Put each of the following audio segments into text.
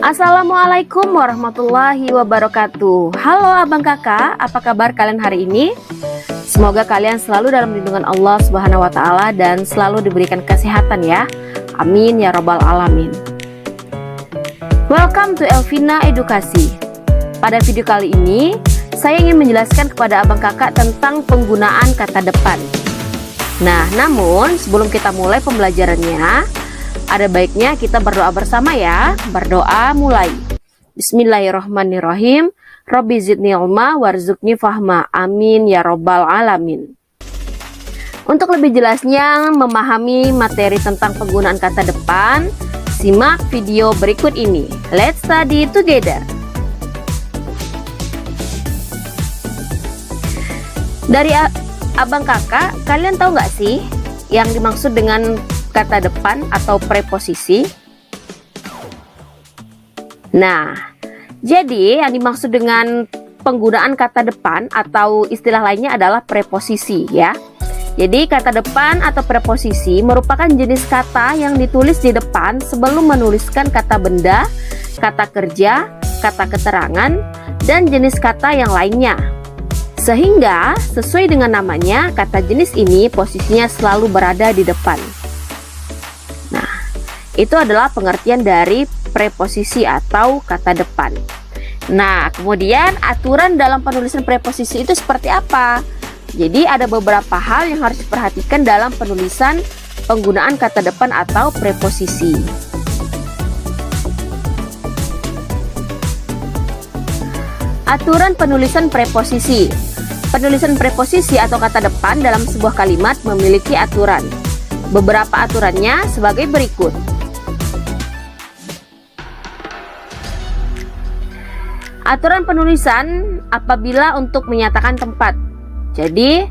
Assalamualaikum warahmatullahi wabarakatuh. Halo abang kakak, apa kabar kalian hari ini? Semoga kalian selalu dalam lindungan Allah Subhanahu wa Ta'ala dan selalu diberikan kesehatan ya. Amin ya robbal alamin. Welcome to Elvina Edukasi. Pada video kali ini saya ingin menjelaskan kepada abang kakak tentang penggunaan kata depan. Nah, namun sebelum kita mulai pembelajarannya, ada baiknya kita berdoa bersama ya. Berdoa mulai. Bismillahirrahmanirrahim. Rabbi zidni ilma warzuqni fahma. Amin ya robbal alamin. Untuk lebih jelasnya memahami materi tentang penggunaan kata depan, simak video berikut ini. Let's study together. Dari abang kakak, kalian tahu nggak sih yang dimaksud dengan kata depan atau preposisi? Nah, jadi yang dimaksud dengan penggunaan kata depan atau istilah lainnya adalah preposisi ya. Jadi kata depan atau preposisi merupakan jenis kata yang ditulis di depan sebelum menuliskan kata benda, kata kerja, kata keterangan, dan jenis kata yang lainnya. Sehingga sesuai dengan namanya, kata jenis ini posisinya selalu berada di depan. Itu adalah pengertian dari preposisi atau kata depan. Nah, kemudian aturan dalam penulisan preposisi itu seperti apa? Jadi ada beberapa hal yang harus diperhatikan dalam penulisan penggunaan kata depan atau preposisi. Aturan penulisan preposisi. Penulisan preposisi atau kata depan dalam sebuah kalimat memiliki aturan. Beberapa aturannya sebagai berikut. Aturan penulisan apabila untuk menyatakan tempat. Jadi,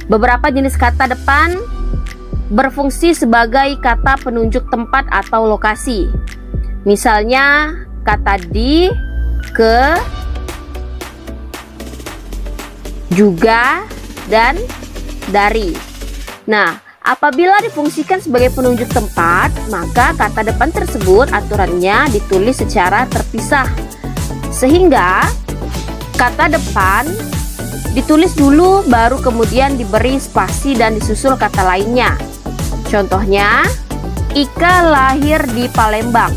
beberapa jenis kata depan berfungsi sebagai kata penunjuk tempat atau lokasi. Misalnya, kata di, ke, juga, dan dari. Nah, apabila difungsikan sebagai penunjuk tempat, maka kata depan tersebut aturannya ditulis secara terpisah. Sehingga kata depan ditulis dulu baru kemudian diberi spasi dan disusul kata lainnya. Contohnya, Ika lahir di Palembang.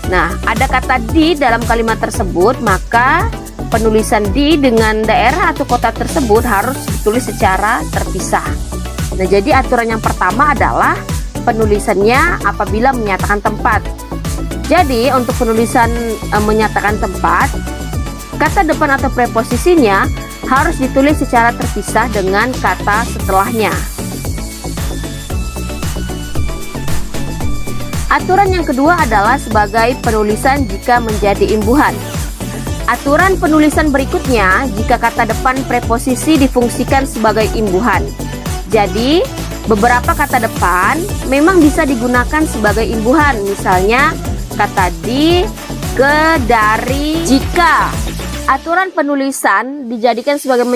Nah, ada kata di dalam kalimat tersebut, maka penulisan di dengan daerah atau kota tersebut harus ditulis secara terpisah. Nah, jadi aturan yang pertama adalah penulisannya apabila menyatakan tempat. Jadi untuk penulisan menyatakan tempat, kata depan atau preposisinya harus ditulis secara terpisah dengan kata setelahnya. Aturan yang kedua adalah sebagai penulisan jika menjadi imbuhan. Aturan penulisan berikutnya jika kata depan preposisi difungsikan sebagai imbuhan. Jadi beberapa kata depan memang bisa digunakan sebagai imbuhan, misalnya kata di, ke, dari, jika. Aturan penulisan dijadikan sebagai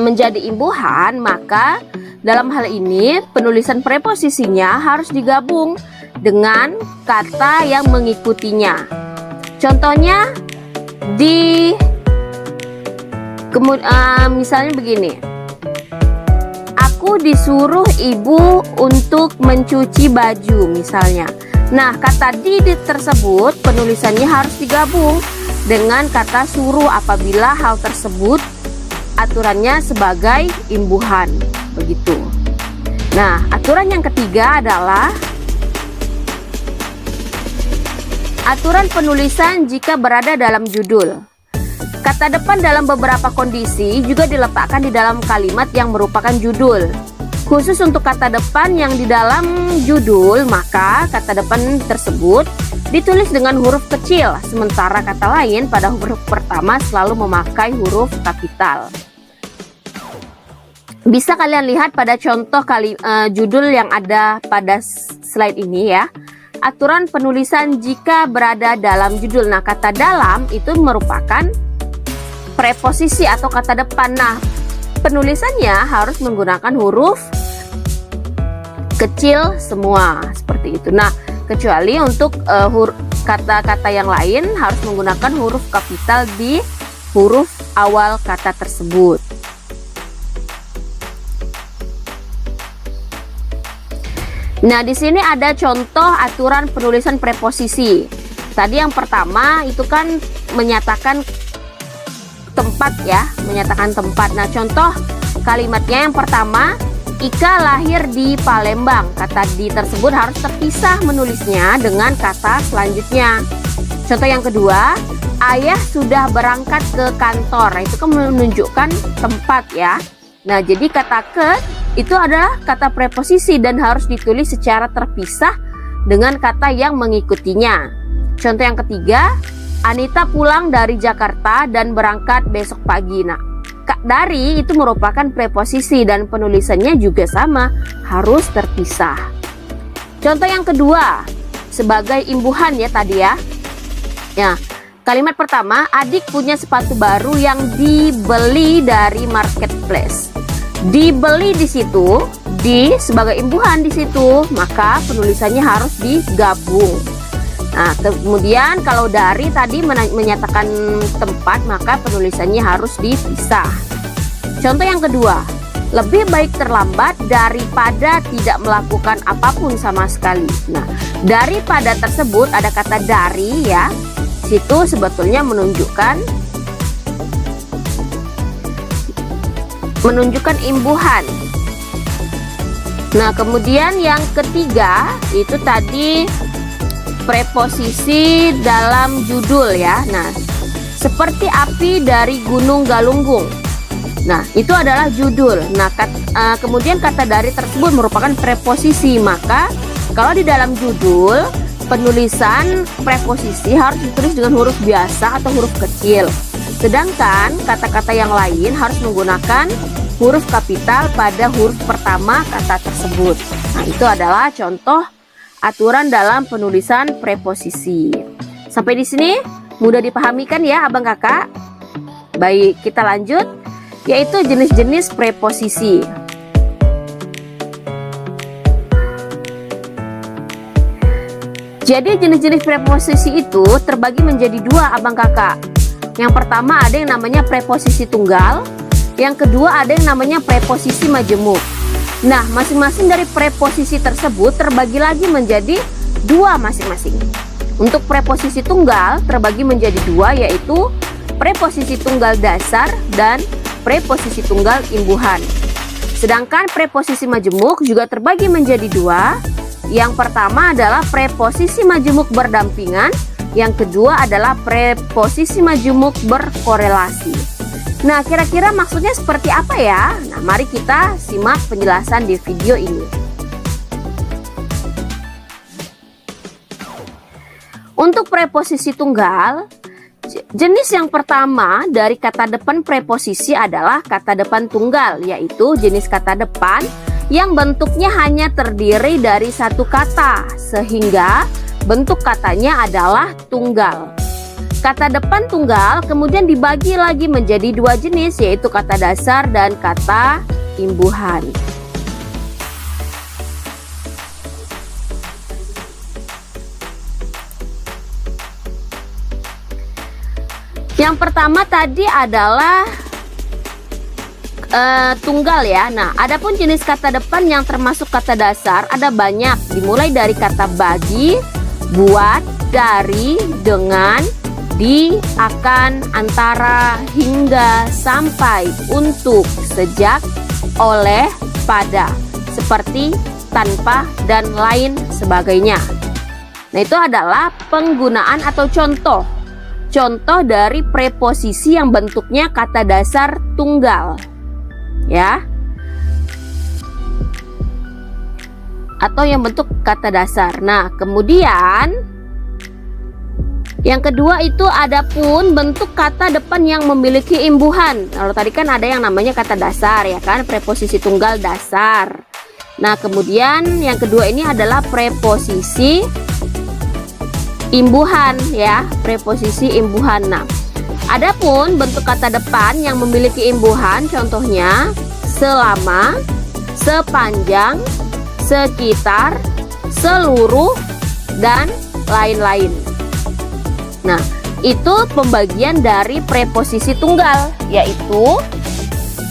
menjadi imbuhan, maka dalam hal ini penulisan preposisinya harus digabung dengan kata yang mengikutinya. Contohnya di, misalnya begini. Aku disuruh ibu untuk mencuci baju misalnya. Nah, kata di tersebut penulisannya harus digabung dengan kata suruh apabila hal tersebut aturannya sebagai imbuhan. Begitu. Nah, aturan yang ketiga adalah aturan penulisan jika berada dalam judul. Kata depan dalam beberapa kondisi juga diletakkan di dalam kalimat yang merupakan judul. Khusus untuk kata depan yang di dalam judul, maka kata depan tersebut ditulis dengan huruf kecil, sementara kata lain pada huruf pertama selalu memakai huruf kapital. Bisa kalian lihat pada contoh judul yang ada pada slide ini ya. Aturan penulisan jika berada dalam judul. Nah, kata dalam itu merupakan preposisi atau kata depan. Nah, penulisannya harus menggunakan huruf kecil semua seperti itu. Nah, kecuali untuk kata-kata yang lain harus menggunakan huruf kapital di huruf awal kata tersebut. Nah, di sini ada contoh aturan penulisan preposisi. Tadi yang pertama itu kan menyatakan tempat ya, menyatakan tempat. Nah, contoh kalimatnya yang pertama, Ika lahir di Palembang. Kata di tersebut harus terpisah menulisnya dengan kata selanjutnya. Contoh yang kedua, ayah sudah berangkat ke kantor. Itu kan menunjukkan tempat ya. Nah, jadi kata ke itu adalah kata preposisi dan harus ditulis secara terpisah dengan kata yang mengikutinya. Contoh yang ketiga, Anita pulang dari Jakarta dan berangkat besok pagi. Nah, dari itu merupakan preposisi dan penulisannya juga sama, harus terpisah. Contoh yang kedua, sebagai imbuhan ya tadi ya. Ya, kalimat pertama, adik punya sepatu baru yang dibeli dari marketplace. Dibeli di situ, di sebagai imbuhan di situ, maka penulisannya harus digabung. Nah, kemudian kalau dari tadi menyatakan tempat, maka penulisannya harus dipisah. Contoh yang kedua, lebih baik terlambat daripada tidak melakukan apapun sama sekali. Nah, daripada tersebut ada kata dari ya. Situ sebetulnya menunjukkan imbuhan. Nah, kemudian yang ketiga itu tadi preposisi dalam judul ya. Nah, seperti api dari Gunung Galunggung. Nah, itu adalah judul. Nah, kemudian kata dari tersebut merupakan preposisi. Maka kalau di dalam judul, penulisan preposisi harus ditulis dengan huruf biasa atau huruf kecil. Sedangkan kata-kata yang lain harus menggunakan huruf kapital pada huruf pertama kata tersebut. Nah, itu adalah contoh aturan dalam penulisan preposisi. Sampai di sini mudah dipahami kan ya abang kakak? Baik, kita lanjut, yaitu jenis-jenis preposisi. Jadi jenis-jenis preposisi itu terbagi menjadi dua abang kakak. Yang pertama ada yang namanya preposisi tunggal, yang kedua ada yang namanya preposisi majemuk. Nah, masing-masing dari preposisi tersebut terbagi lagi menjadi dua masing-masing. Untuk preposisi tunggal terbagi menjadi dua, yaitu preposisi tunggal dasar dan preposisi tunggal imbuhan. Sedangkan preposisi majemuk juga terbagi menjadi dua. Yang pertama adalah preposisi majemuk berdampingan, yang kedua adalah preposisi majemuk berkorelasi. Nah, kira-kira maksudnya seperti apa ya? Nah, mari kita simak penjelasan di video ini. Untuk preposisi tunggal, jenis yang pertama dari kata depan preposisi adalah kata depan tunggal, yaitu jenis kata depan yang bentuknya hanya terdiri dari satu kata, sehingga bentuk katanya adalah tunggal. Kata depan tunggal kemudian dibagi lagi menjadi dua jenis, yaitu kata dasar dan kata imbuhan. Yang pertama tadi adalah tunggal ya. Nah, adapun jenis kata depan yang termasuk kata dasar ada banyak, dimulai dari kata bagi, buat, dari, dengan, di, akan, antara, hingga, sampai, untuk, sejak, oleh, pada, seperti, tanpa, dan lain sebagainya. Nah, itu adalah penggunaan atau contoh dari preposisi yang bentuknya kata dasar tunggal ya, atau yang bentuk kata dasar. Nah, kemudian yang kedua itu adapun bentuk kata depan yang memiliki imbuhan. Kalau tadi kan ada yang namanya kata dasar ya kan, preposisi tunggal dasar. Nah, kemudian yang kedua ini adalah preposisi imbuhan ya, preposisi imbuhan. Nah, adapun bentuk kata depan yang memiliki imbuhan contohnya selama, sepanjang, sekitar, seluruh, dan lain-lain. Nah, itu pembagian dari preposisi tunggal, yaitu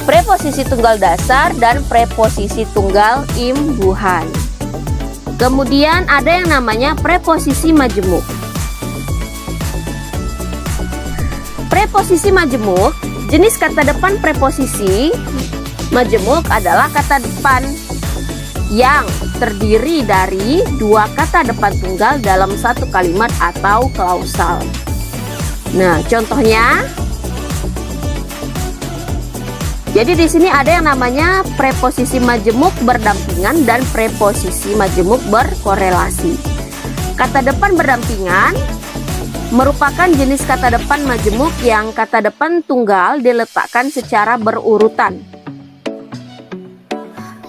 preposisi tunggal dasar dan preposisi tunggal imbuhan. Kemudian ada yang namanya preposisi majemuk. Preposisi majemuk, jenis kata depan preposisi majemuk adalah kata depan yang terdiri dari dua kata depan tunggal dalam satu kalimat atau klausal. Nah, contohnya, jadi di sini ada yang namanya preposisi majemuk berdampingan dan preposisi majemuk berkorelasi. Kata depan berdampingan merupakan jenis kata depan majemuk yang kata depan tunggal diletakkan secara berurutan.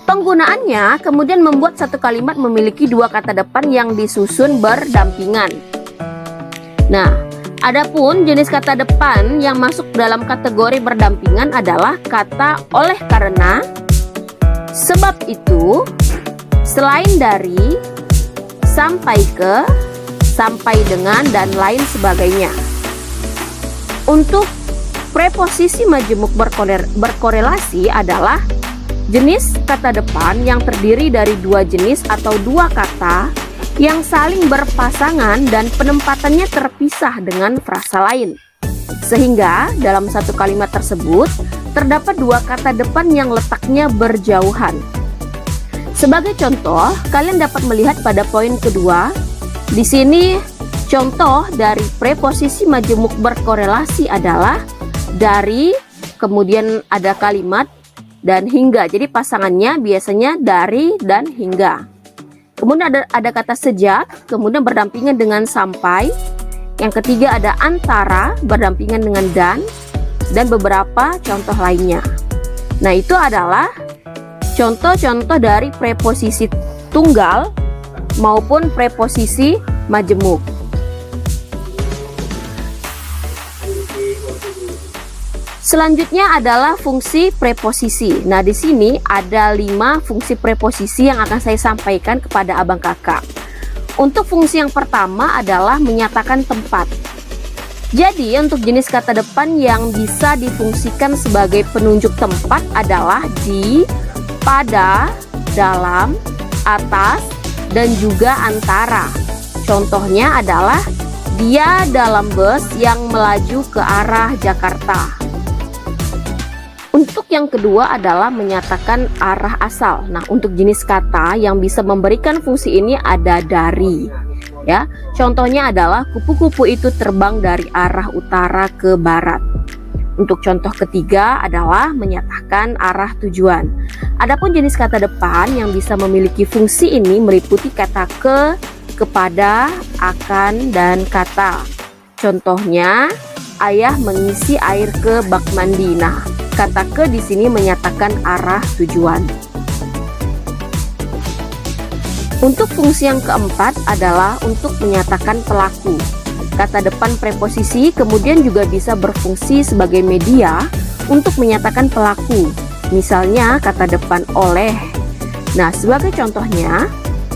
Penggunaannya kemudian membuat satu kalimat memiliki dua kata depan yang disusun berdampingan. Nah, adapun jenis kata depan yang masuk dalam kategori berdampingan adalah kata oleh karena, sebab itu, selain dari, sampai ke, sampai dengan, dan lain sebagainya. Untuk preposisi majemuk berkorelasi adalah jenis kata depan yang terdiri dari dua jenis atau dua kata yang saling berpasangan dan penempatannya terpisah dengan frasa lain. Sehingga dalam satu kalimat tersebut terdapat dua kata depan yang letaknya berjauhan. Sebagai contoh, kalian dapat melihat pada poin kedua. Di sini contoh dari preposisi majemuk berkorelasi adalah dari, kemudian ada kalimat dan hingga. Jadi pasangannya biasanya dari dan hingga. Kemudian ada kata sejak, kemudian berdampingan dengan sampai. Yang ketiga ada antara, berdampingan dengan dan beberapa contoh lainnya. Nah, itu adalah contoh-contoh dari preposisi tunggal maupun preposisi majemuk. Selanjutnya adalah fungsi preposisi. Nah, di sini ada 5 fungsi preposisi yang akan saya sampaikan kepada abang kakak. Untuk fungsi yang pertama adalah menyatakan tempat. Jadi, untuk jenis kata depan yang bisa difungsikan sebagai penunjuk tempat adalah di, pada, dalam, atas, dan juga antara. Contohnya adalah dia dalam bus yang melaju ke arah Jakarta. Untuk yang kedua adalah menyatakan arah asal. Nah, untuk jenis kata yang bisa memberikan fungsi ini ada dari. Ya, contohnya adalah kupu-kupu itu terbang dari arah utara ke barat. Untuk contoh ketiga adalah menyatakan arah tujuan. Adapun jenis kata depan yang bisa memiliki fungsi ini meliputi kata ke, kepada, akan, dan kata. Contohnya, ayah mengisi air ke bak mandi. Nah, kata ke di sini menyatakan arah tujuan. Untuk fungsi yang keempat adalah untuk menyatakan pelaku. Kata depan preposisi kemudian juga bisa berfungsi sebagai media untuk menyatakan pelaku. Misalnya kata depan oleh. Nah, sebagai contohnya,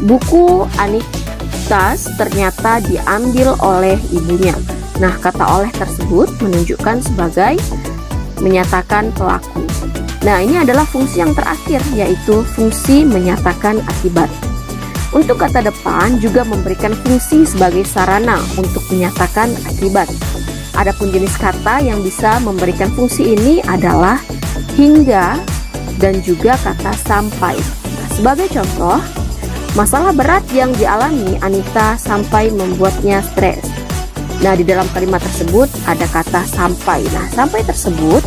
buku Anitas ternyata diambil oleh ibunya. Nah, kata oleh tersebut menunjukkan sebagai menyatakan pelaku. Nah, ini adalah fungsi yang terakhir, yaitu fungsi menyatakan akibat. Untuk kata depan juga memberikan fungsi sebagai sarana untuk menyatakan akibat. Adapun jenis kata yang bisa memberikan fungsi ini adalah hingga dan juga kata sampai. Nah, sebagai contoh, masalah berat yang dialami Anita sampai membuatnya stres. Nah, di dalam kalimat tersebut ada kata sampai. Nah, sampai tersebut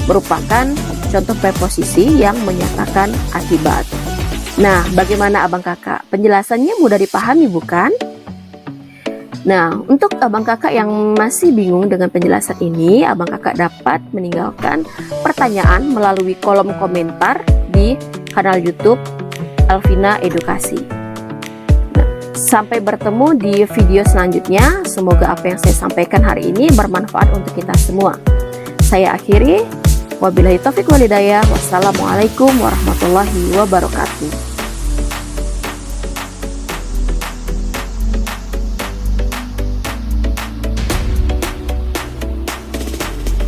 merupakan contoh preposisi yang menyatakan akibat. Nah, bagaimana abang kakak? Penjelasannya mudah dipahami bukan? Nah, untuk abang kakak yang masih bingung dengan penjelasan ini, abang kakak dapat meninggalkan pertanyaan melalui kolom komentar di kanal YouTube Elvina Edukasi. Nah, sampai bertemu di video selanjutnya. Semoga apa yang saya sampaikan hari ini bermanfaat untuk kita semua. Saya akhiri. Wabillahi taufiq wal hidayah. Wassalamualaikum warahmatullahi wabarakatuh.